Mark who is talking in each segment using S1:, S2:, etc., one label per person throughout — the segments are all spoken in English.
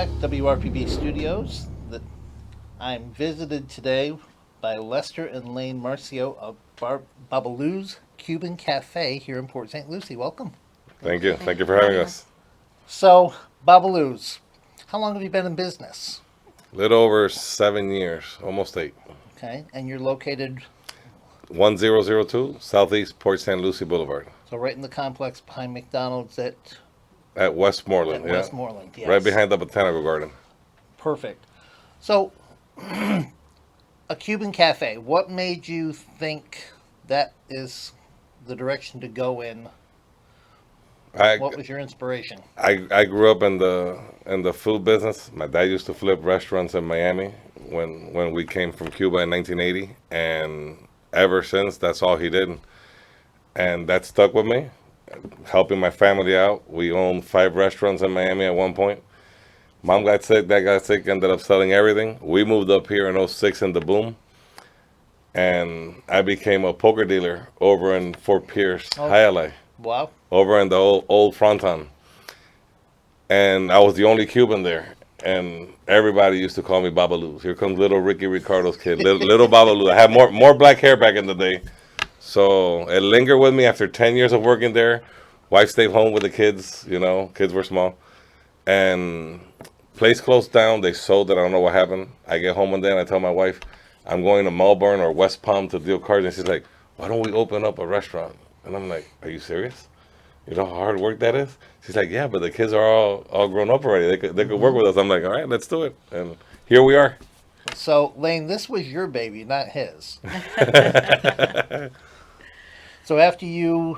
S1: Tech WRPB Studios. I'm visited today by Lester and Lane Marcio of Babalu's Cuban Cafe here in Port St. Lucie. Welcome.
S2: Thank
S3: Thank you.
S2: you.
S3: Thank
S2: Thank
S3: you
S2: you
S3: for
S2: for having
S3: having
S2: us.
S3: us.
S1: So, Babalu's, how long have you been in business?
S2: A little over 7 years, almost 8.
S1: Okay, and you're located
S2: 1002 Southeast Port Saint Lucie Boulevard
S1: so right in the complex behind McDonald's
S2: at
S1: at
S2: Westmoreland. Yeah,
S1: Westmoreland.
S2: right
S1: Yes,
S2: behind the botanical garden.
S1: perfect. So, a Cuban cafe. What made you think that is the direction to go in?
S2: I
S1: What was your inspiration?
S2: I grew up in the food business. My dad used to flip restaurants in Miami when we came from Cuba in 1980, and ever since that's all he did, and that stuck with me. Helping my family out. We owned 5 restaurants in Miami at one point. Mom got sick, dad got sick, ended up selling everything. We moved up here in '06 in the boom, and I became a poker dealer over in Fort Pierce,
S1: Oh,
S2: Hialeah,
S1: wow.
S2: over in the old fronton. And I was the only Cuban there. And everybody used to call me Babalu. Here comes little Ricky Ricardo's kid, little Babalu. I had more black hair back in the day. So it lingered with me after 10 years of working there. Wife stayed home with the kids, kids were small. And place closed down. They sold it. I don't know what happened. I get home one day and I tell my wife, I'm going to Melbourne or West Palm to deal cards. And she's like, why don't we open up a restaurant? And I'm like, are you serious? You know how hard work that is? She's like, yeah, but the kids are all grown up already. They could work with us. I'm like, all right, let's do it. And here we are.
S1: So, Lane, this was your baby, not his. So, after you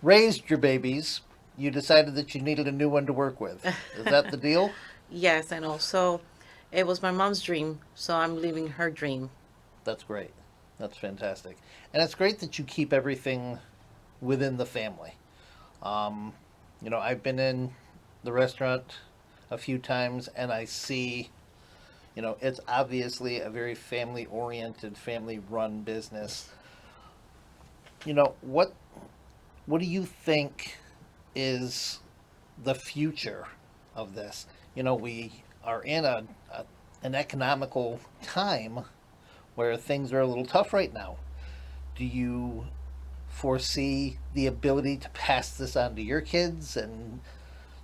S1: raised your babies, you decided that you needed a new one to work with. Is that the deal?
S3: Yes, and also it was my mom's dream, so I'm living her dream.
S1: That's great. That's fantastic. And it's great that you keep everything within the family. Um, I've been in the restaurant a few times and I see, it's obviously a very family oriented, family run business. You know, what do you think is the future of this? We are in an economical time where things are a little tough right now. Do you foresee the ability to pass this on to your kids and,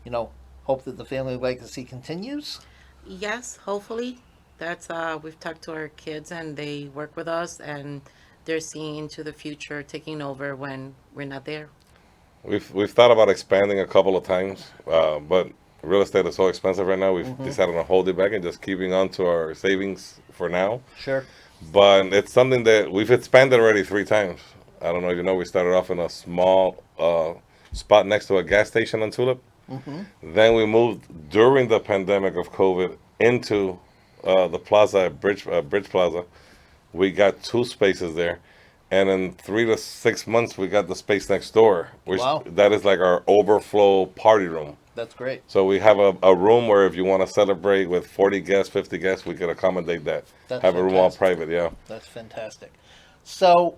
S1: you know, hope that the family legacy continues?
S3: Yes, hopefully. That's we've talked to our kids and they work with us and they're seeing into the future taking over when we're not there.
S2: We've thought about expanding a couple of times, but real estate is so expensive right now. We've
S1: Mm-hmm.
S2: decided to hold it back and just keeping on to our savings for now.
S1: Sure.
S2: But it's something that we've expanded already 3 times. I don't know if you know, we started off in a small spot next to a gas station on Tulip.
S1: Mm-hmm.
S2: Then we moved during the pandemic of COVID into the plaza at Bridge Plaza. We got 2 spaces there, and in 3 to 6 months, we got the space next door, which
S1: Wow,
S2: that is like our overflow party room.
S1: that's great.
S2: So we have a room where if you want to celebrate with 40 guests, 50 guests, we could accommodate that.
S1: That's
S2: Have a room all
S1: fantastic.
S2: private, yeah.
S1: That's fantastic. So,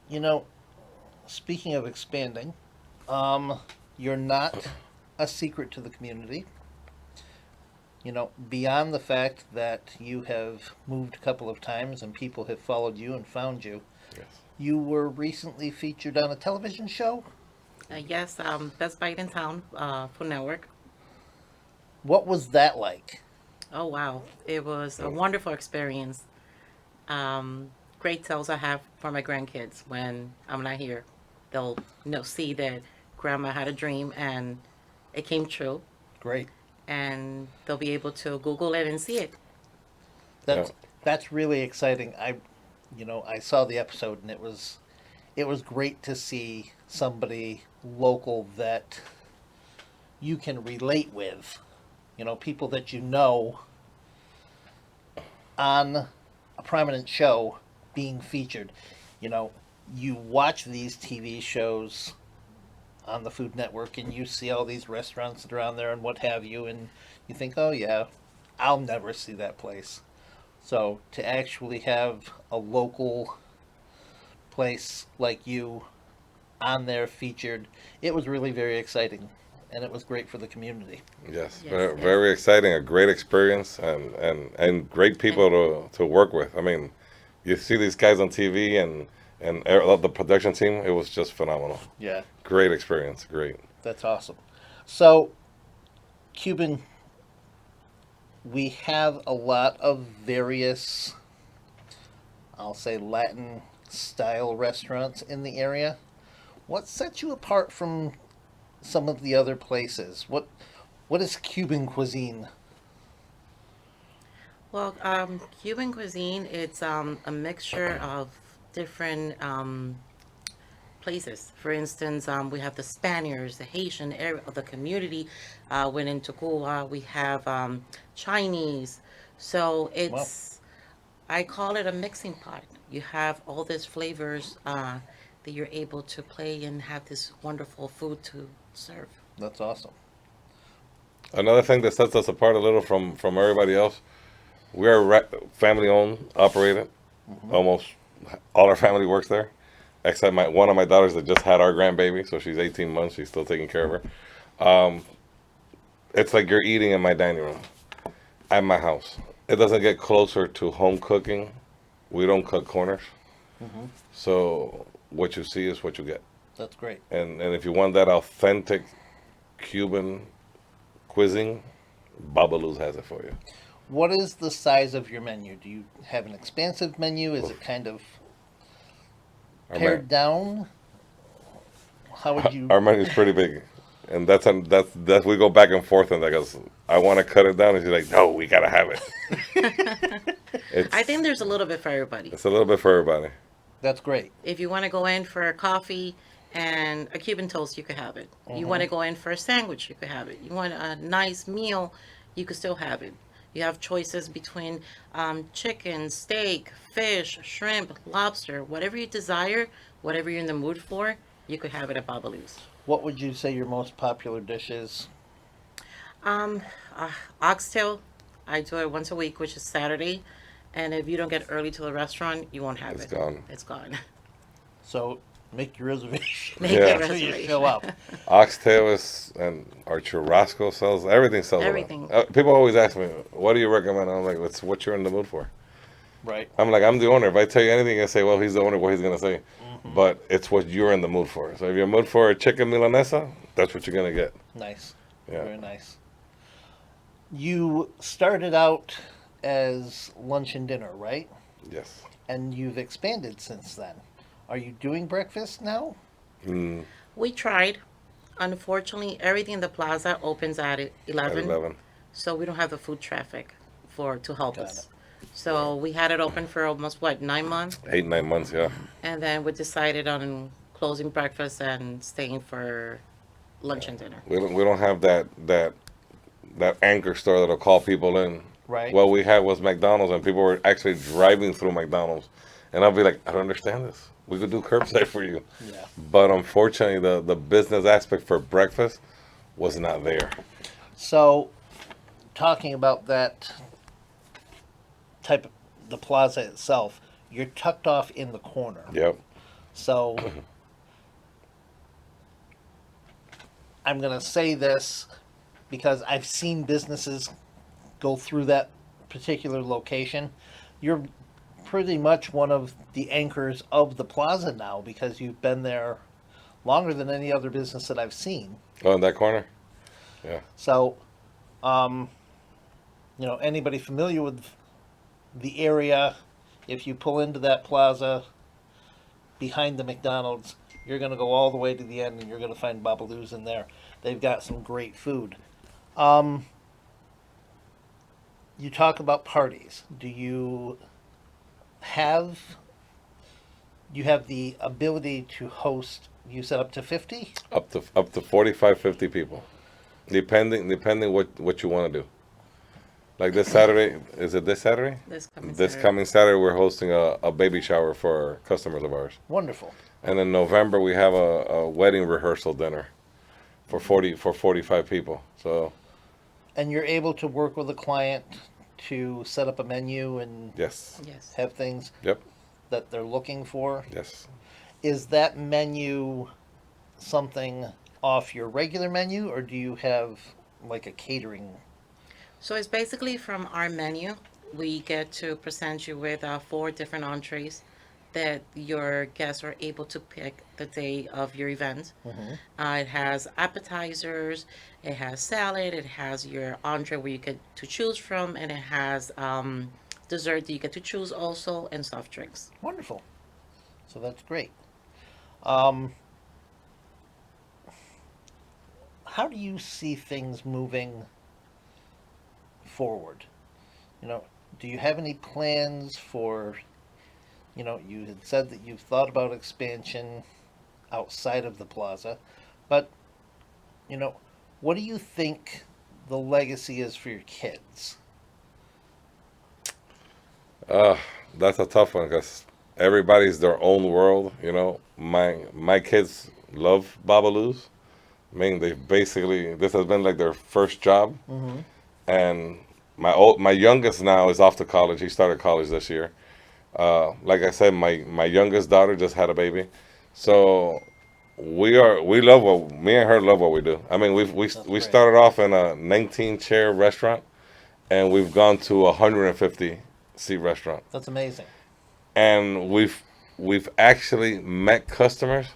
S1: you know, speaking of expanding, you're not a secret to the community. Beyond the fact that you have moved a couple of times and people have followed you and found you,
S2: Yes.
S1: you were recently featured on a television show.
S3: Yes, Best Bite in Town for network.
S1: What was that like?
S3: Oh wow, it was a wonderful experience. Great tales I have for my grandkids when I'm not here. They'll see that grandma had a dream and it came true,
S1: Great.
S3: and they'll be able to Google it and see it.
S2: Yeah.
S1: That's really exciting. I saw the episode and it was great to see somebody local that you can relate with. People that you know on a prominent show being featured. You know, you watch these TV shows on the Food Network and you see all these restaurants that are on there and what have you, and you think, oh yeah, I'll never see that place. So to actually have a local place like you on there featured, it was really very exciting. and it was great for the community.
S2: Yes,
S3: Yes,
S2: very,
S3: yes.
S2: very exciting, a great experience, and great people to work with. I mean, you see these guys on TV and the production team. It was just phenomenal.
S1: Yeah,
S2: Great experience. Great.
S1: that's awesome. So, Cuban, we have a lot of various, I'll say, Latin style restaurants in the area. What sets you apart from some of the other places? What is Cuban cuisine?
S3: Well, Cuban cuisine, it's a mixture of different places. For instance, we have the Spaniards, the Haitian area of the community went into Cuba. We have Chinese. So
S1: Well,
S3: I call it a mixing pot. You have all these flavors that you're able to play and have this wonderful food to serve.
S1: that's awesome.
S2: Another thing that sets us apart a little from everybody else, we are family owned, operated. Almost all our family works there, except one of my daughters that just had our grandbaby, so she's 18 months. She's still taking care of her. It's like you're eating in my dining room at my house. It doesn't get closer to home cooking. We don't cut corners, so what you see is what you get.
S1: That's great.
S2: And if you want that authentic Cuban cuisine, Babalu's has it for you.
S1: What is the size of your menu? Do you have an expansive menu? Is it kind of
S2: Our,
S1: pared
S2: men,
S1: down? How would you?
S2: our menu's pretty big, and that's we go back and forth on that because I want to cut it down, and she's like, "No, we gotta have it."
S3: I think there's a little bit for everybody.
S2: It's a little bit for everybody.
S1: That's great.
S3: If you want to go in for a coffee and a Cuban toast, you could have it. You want to go in for a sandwich, you could have it. You want a nice meal, you could still have it. You have choices between chicken, steak, fish, shrimp, lobster, whatever you desire, whatever you're in the mood for, you could have it at Babalu's.
S1: What would you say your most popular dish is?
S3: Um, Oxtail, I do it once a week, which is Saturday. And if you don't get early to the restaurant, you won't have
S2: It's
S3: it.
S2: gone.
S3: It's gone.
S1: So make your reservation.
S3: Make
S2: Yeah.
S3: your
S1: So you
S3: reservation.
S1: show up.
S2: Oxtail is and our churrasco sells everything sells. a lot.
S3: Everything.
S2: People always ask me, "What do you recommend?" I'm like, "It's what you're in the mood for."
S1: Right.
S2: I'm like, I'm the owner. If I tell you anything, I say, "Well, he's the owner. What he's gonna say?" But it's what you're in the mood for. So if you're in the mood for a chicken milanesa, that's what you're gonna get.
S1: Nice.
S2: Yeah.
S1: Very nice. You started out as lunch and dinner, right?
S2: Yes.
S1: And you've expanded since then. Are you doing breakfast now?
S2: Mm,
S3: We tried. Unfortunately, everything in the plaza opens at
S2: at
S3: 11,
S2: 11.
S3: so we don't have the food traffic to help
S1: Got
S3: us. So we had it open for almost 9 months,
S2: 8, 9 months, yeah.
S3: and then we decided on closing breakfast and staying for lunch and dinner.
S2: We don't have that anchor store that'll call people in.
S1: Right.
S2: What we had was McDonald's, and people were actually driving through McDonald's, and I'll be like, I don't understand this. We could do curbside for you,
S1: Yeah.
S2: but unfortunately, the business aspect for breakfast was not there.
S1: So, talking about that type of the plaza itself, you're tucked off in the corner.
S2: Yep.
S1: So, I'm going to say this because I've seen businesses go through that particular location. You're pretty much one of the anchors of the plaza now because you've been there longer than any other business that I've seen.
S2: Oh, in that corner.
S1: So, anybody familiar with the area, if you pull into that plaza behind the McDonald's, you're going to go all the way to the end and you're going to find Babalu's in there. They've got some great food. You talk about parties. Do you have the ability to host, you said up to 50?
S2: Up to 45, 50 people, depending what you want to do. Like this Saturday, is it this Saturday?
S3: This coming
S2: This
S3: Saturday.
S2: coming Saturday, we're hosting a baby shower for customers of ours.
S1: Wonderful.
S2: And in November, we have a wedding rehearsal dinner for 45 people. So,
S1: And you're able to work with a client to set up a menu and
S2: yes.
S3: Yes.
S1: have things
S2: Yep.
S1: that they're looking for.
S2: Yes.
S1: Is that menu something off your regular menu, or do you have like a catering?
S3: So it's basically from our menu. We get to present you with four different entrees that your guests are able to pick the day of your event.
S1: Hmm.
S3: It has appetizers, it has salad, it has your entree where you get to choose from, and it has dessert that you get to choose also, and soft drinks.
S1: Wonderful. So that's great. Um, how do you see things moving forward? You know, do you have any plans for, you had said that you've thought about expansion outside of the plaza, but, you know, what do you think the legacy is for your kids?
S2: Uh, that's a tough one because everybody's their own world. My kids love Babalu's. I mean, they basically this has been like their first job,
S1: Mm-hmm.
S2: and my youngest now is off to college. He started college this year. Like I said, my youngest daughter just had a baby, so we love what me and her love what we do. I mean,
S1: That's
S2: we
S1: great.
S2: started off in a 19 chair restaurant, and we've gone to a 150 seat restaurant,
S1: That's amazing.
S2: and we've actually met customers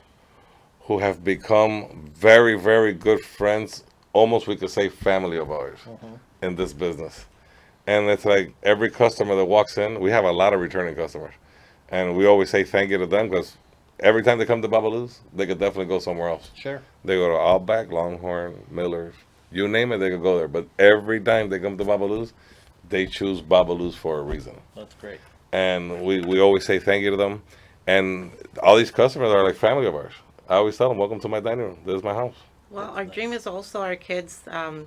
S2: who have become very very good friends, almost we could say family of ours
S1: Mm-hmm.
S2: in this business. And it's like every customer that walks in, we have a lot of returning customers, and we always say thank you to them because every time they come to Babalu's, they could definitely go somewhere else.
S1: Sure.
S2: They go to Outback, Longhorn, Miller's, you name it, they could go there. But every time they come to Babalu's, they choose Babalu's for a reason.
S1: That's great.
S2: And we always say thank you to them. And all these customers are like family of ours. I always tell them, welcome to my dining room. This is my house.
S3: Well,
S1: That's
S3: our dream
S1: nice.
S3: is also our kids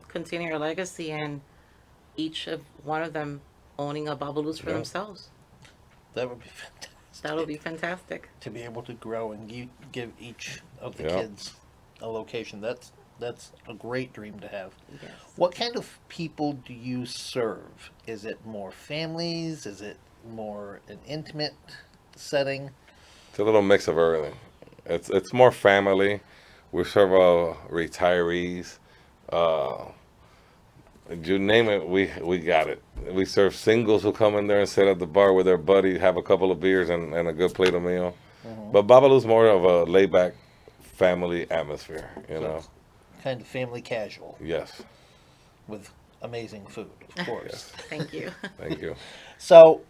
S3: continue our legacy and each of one of them owning a Babalu's for
S2: Yeah.
S3: themselves.
S1: That would be
S3: That'll be
S1: fantastic
S3: fantastic.
S1: to be able to grow and give each of the
S2: Yeah.
S1: kids a location. That's a great dream to have.
S3: Yes.
S1: What kind of people do you serve? Is it more families? Is it more an intimate setting?
S2: It's a little mix of everything. It's more family. We serve retirees. Uh, you name it, we got it. We serve singles who come in there and sit at the bar with their buddy, have a couple of beers and a good plate of meal.
S1: Hmm.
S2: But Babalu's more of a laid back family atmosphere, you
S1: So
S2: know.
S1: it's kind of family casual
S2: Yes,
S1: with amazing food, of course.
S2: yes.
S3: Thank you.
S2: Thank you.
S1: So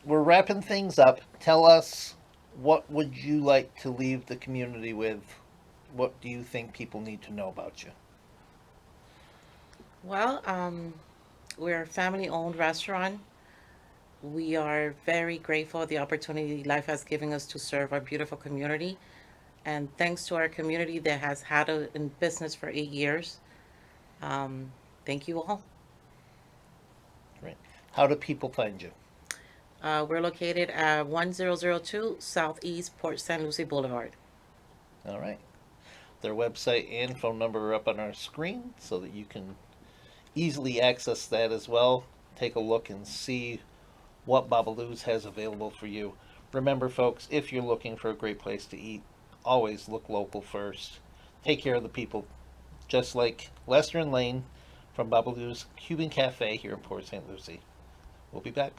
S1: we're wrapping things up. Tell us, what would you like to leave the community with? What do you think people need to know about you?
S3: Well, we're a family-owned restaurant. We are very grateful for the opportunity life has given us to serve our beautiful community. And thanks to our community that has had it in business for 8 years, um, thank you all.
S1: Right. How do people find you?
S3: We're located at 1002 Southeast Port Saint Lucie Boulevard.
S1: All right. Their website and phone number are up on our screen so that you can easily access that as well. Take a look and see what Babalu's has available for you. Remember, folks, if you're looking for a great place to eat, always look local first. Take care of the people, just like Lester and Lane from Babalu's Cuban Cafe here in Port St. Lucie. We'll be back.